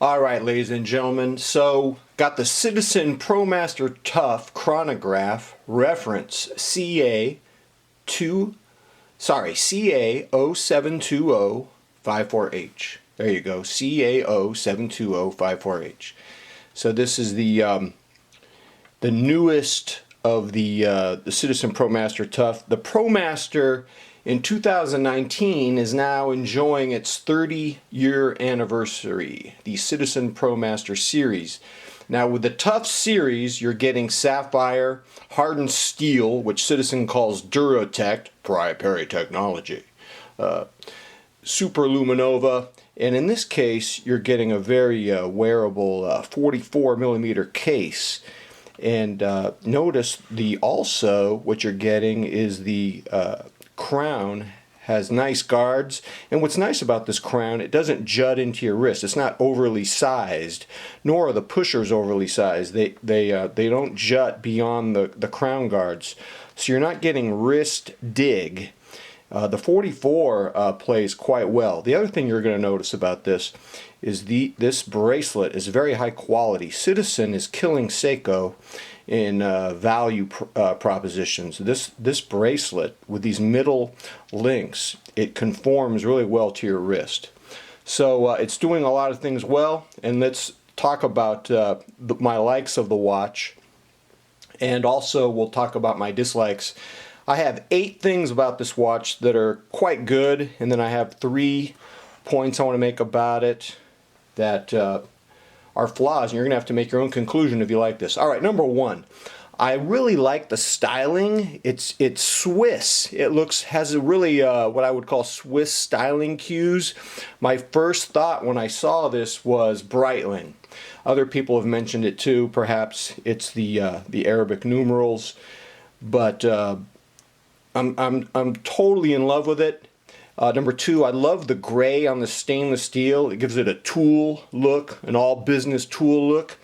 Alright, ladies and gentlemen, so got the Citizen Promaster Tough chronograph reference CA0720-54H. There you go, CA0720-54H. So this is the newest of the Citizen Promaster Tough. The Promaster in 2019 is now enjoying its 30-year anniversary, the Citizen Promaster series. Now with the Tough series, you're getting sapphire, hardened steel, which Citizen calls Durotect, proprietary technology, super luminova, and in this case you're getting a very wearable 44mm case. And notice also what you're getting is the crown has nice guards, and what's nice about this crown, it doesn't jut into your wrist. It's not overly sized, nor are the pushers overly sized. They don't jut beyond the crown guards, so you're not getting wrist dig. The 44 plays quite well. The other thing you're going to notice about this is this bracelet is very high quality. Citizen is killing Seiko in value propositions. This bracelet with these middle links, it conforms really well to your wrist. So it's doing a lot of things well, and let's talk about my likes of the watch, and also we'll talk about my dislikes. I have 8 things about this watch that are quite good, and then I have 3 points I want to make about it that are flaws, and you're going to have to make your own conclusion if you like this. Alright, number 1. I really like the styling. It's Swiss. It has a really what I would call Swiss styling cues. My first thought when I saw this was Breitling. Other people have mentioned it too. Perhaps it's the Arabic numerals, but I'm totally in love with it. Number 2, I love the gray on the stainless steel. It gives it a tool look, an all business tool look.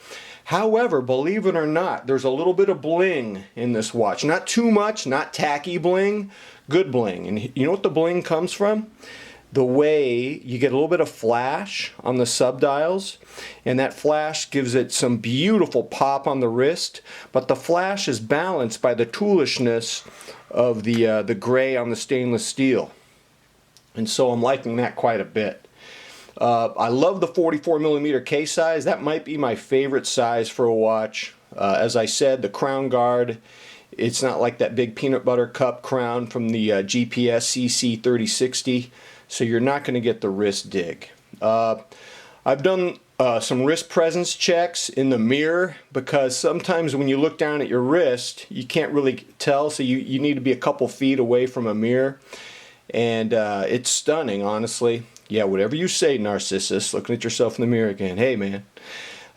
However, believe it or not, there's a little bit of bling in this watch. Not too much, not tacky bling, good bling. And you know what the bling comes from? The way you get a little bit of flash on the subdials, and that flash gives it some beautiful pop on the wrist, but the flash is balanced by the toolishness of the gray on the stainless steel. And so I'm liking that quite a bit. I love the 44mm case size. That might be my favorite size for a watch. As I said, the crown guard, it's not like that big peanut butter cup crown from the GPS CC0720-54H, so you're not going to get the wrist dig. I've done some wrist presence checks in the mirror, because sometimes when you look down at your wrist, you can't really tell, so you need to be a couple feet away from a mirror. And it's stunning, honestly. Yeah, whatever you say, Narcissus, looking at yourself in the mirror again. Hey, man.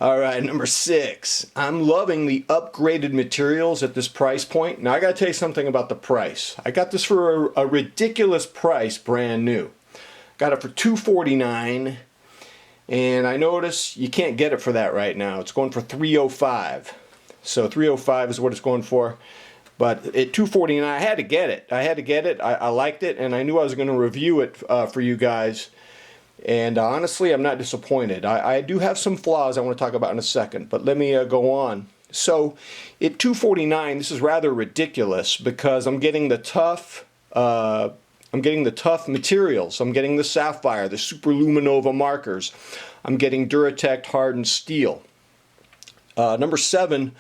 Alright, number 6. I'm loving the upgraded materials at this price point. Now, I got to tell you something about the price. I got this for a ridiculous price, brand new. Got it for $249, and I notice you can't get it for that right now. It's going for $305. So $305 is what it's going for. But at $249, I had to get it. I liked it, and I knew I was going to review it for you guys. And honestly, I'm not disappointed. I do have some flaws I want to talk about in a second, but let me go on. So at $249, this is rather ridiculous, because I'm getting the tough materials. I'm getting the sapphire, the super luminova markers. I'm getting Durotect hardened steel. Number 7.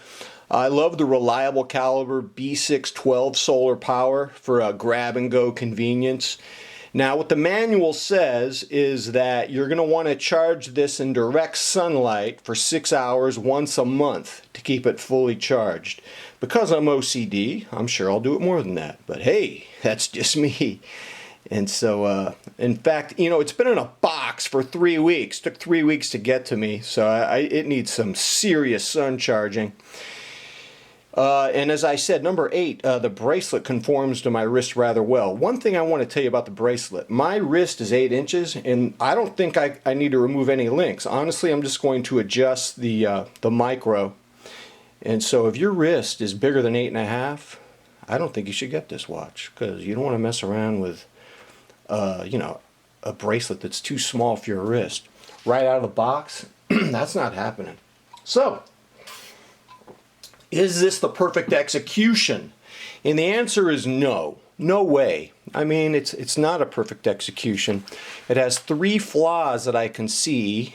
I love the reliable caliber B612 solar power for a grab-and-go convenience. Now, what the manual says is that you're going to want to charge this in direct sunlight for 6 hours once a month to keep it fully charged. Because I'm OCD, I'm sure I'll do it more than that. But hey, that's just me. And so, in fact, you know, it's been in a box for 3 weeks. It took 3 weeks to get to me, so it needs some serious sun charging. And as I said, number 8, the bracelet conforms to my wrist rather well. One thing I want to tell you about the bracelet. My wrist is 8 inches, and I don't think I need to remove any links. Honestly, I'm just going to adjust the micro. And so if your wrist is bigger than 8.5, I don't think you should get this watch, because you don't want to mess around with, you know, a bracelet that's too small for your wrist. Right out of the box, That's not happening. So, is this the perfect execution? And the answer is no. No way. I mean, it's not a perfect execution. It has 3 flaws that I can see.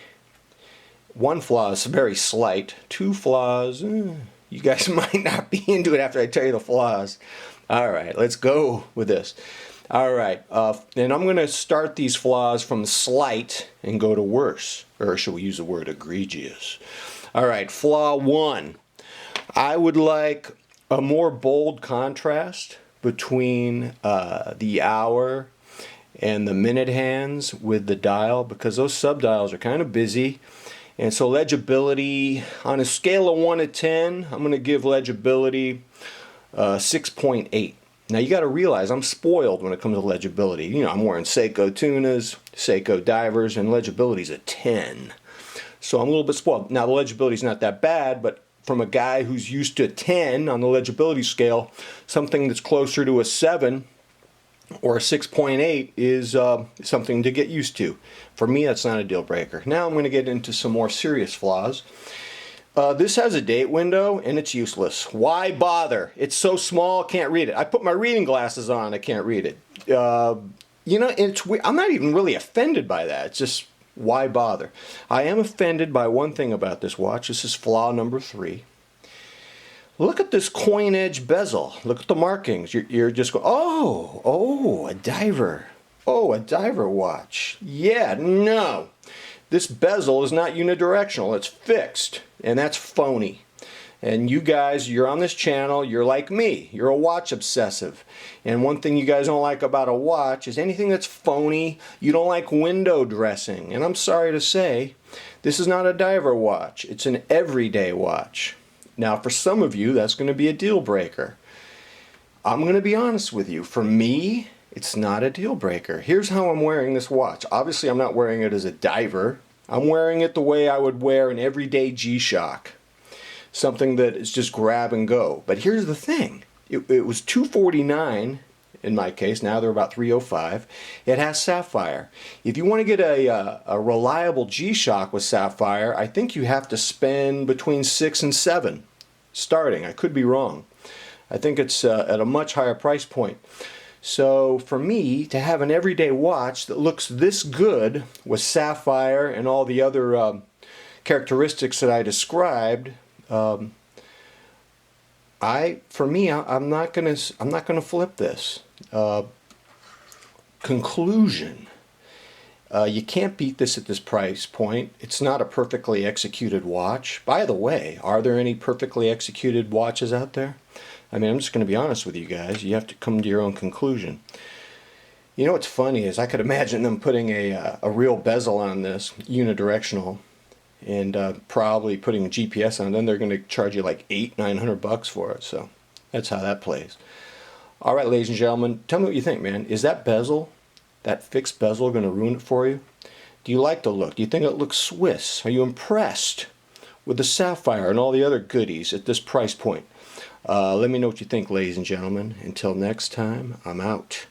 1 flaw is very slight. 2 flaws, you guys might not be into it after I tell you the flaws. All right, let's go with this. All right, and I'm going to start these flaws from slight and go to worse. Or should we use the word egregious? All right, flaw 1. I would like a more bold contrast between the hour and the minute hands with the dial, because those subdials are kind of busy. And so legibility, on a scale of 1 to 10, I'm going to give legibility 6.8. Now you got to realize I'm spoiled when it comes to legibility. You know, I'm wearing Seiko tunas, Seiko divers, and legibility's a 10. So I'm a little bit spoiled. Now the legibility's not that bad, but from a guy who's used to 10 on the legibility scale, something that's closer to a 7 or a 6.8 is something to get used to. For me, that's not a deal breaker. Now I'm going to get into some more serious flaws. This has a date window and it's useless. Why bother? It's so small, I can't read it. I put my reading glasses on, I can't read it. You know, it's weird. I'm not even really offended by that. It's just, why bother? I am offended by one thing about this watch. This is flaw number 3. Look at this coin edge bezel. Look at the markings. You're just going, oh, a diver. Oh, a diver watch. Yeah, no. This bezel is not unidirectional. It's fixed, and that's phony. And you guys, you're on this channel, you're like me. You're a watch obsessive. And one thing you guys don't like about a watch is anything that's phony. You don't like window dressing. And I'm sorry to say, this is not a diver watch. It's an everyday watch. Now, for some of you, that's going to be a deal breaker. I'm going to be honest with you. For me, it's not a deal breaker. Here's how I'm wearing this watch. Obviously, I'm not wearing it as a diver. I'm wearing it the way I would wear an everyday G-Shock. Something that is just grab and go. But here's the thing. It was $249 in my case. Now they're about $305. It has sapphire. If you want to get a reliable G-Shock with sapphire, I think you have to spend between $6 and $7 starting. I could be wrong. I think it's at a much higher price point. So for me to have an everyday watch that looks this good with sapphire and all the other characteristics that I described, I'm not gonna flip this. Conclusion. You can't beat this at this price point. It's not a perfectly executed watch. By the way, are there any perfectly executed watches out there? I mean, I'm just going to be honest with you guys. You have to come to your own conclusion. You know what's funny is I could imagine them putting a real bezel on this, unidirectional, and probably putting a GPS on it. Then they're going to charge you like $800-900 for it. So that's how that plays. All right, ladies and gentlemen, tell me what you think, man. Is that bezel, that fixed bezel, going to ruin it for you? Do you like the look? Do you think it looks Swiss? Are you impressed with the sapphire and all the other goodies at this price point? Let me know what you think, ladies and gentlemen. Until next time, I'm out.